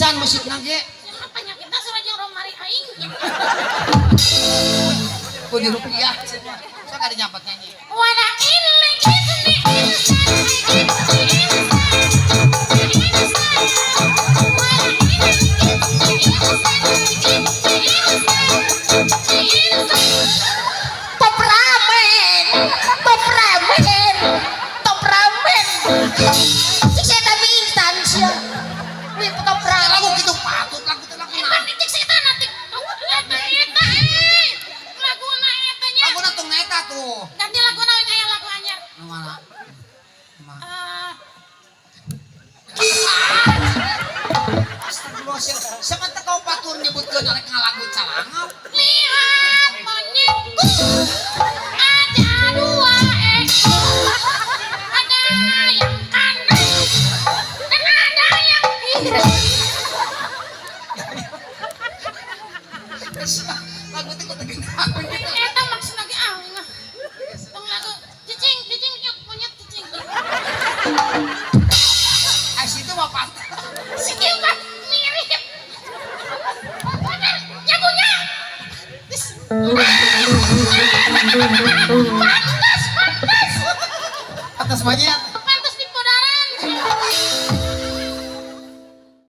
Can musik nage. Penyakitnya sudah jeung romari aing. Ku di rupiah. Saya kada nyapat nyanyi. Wala ilai kisni top ramen, top ramen, top ramen. Cik saya tapi instan sih. Wih top ramen. Lagu gitu patut lagu teh lagu. Cik saya nanti. Lagu na eta nya. Lagu na tong eta tuh. Ganti lagu na aya lagu anyar. Mana? Astagfirullahaladzim. Siapa teh kau batur nyebutkeun arek ngalagu calangap? Lihat monyetku ada dua ekor, ada yang kanan dan ada yang kiri. Lagu teh kudu gini. Eta maksud lagi nah. Tong lagu cicing cicing yuk monyet cicing. Situ mah patut. Sikil kan mirip. Bener jagonya. Pantas pantas. Atas banyak.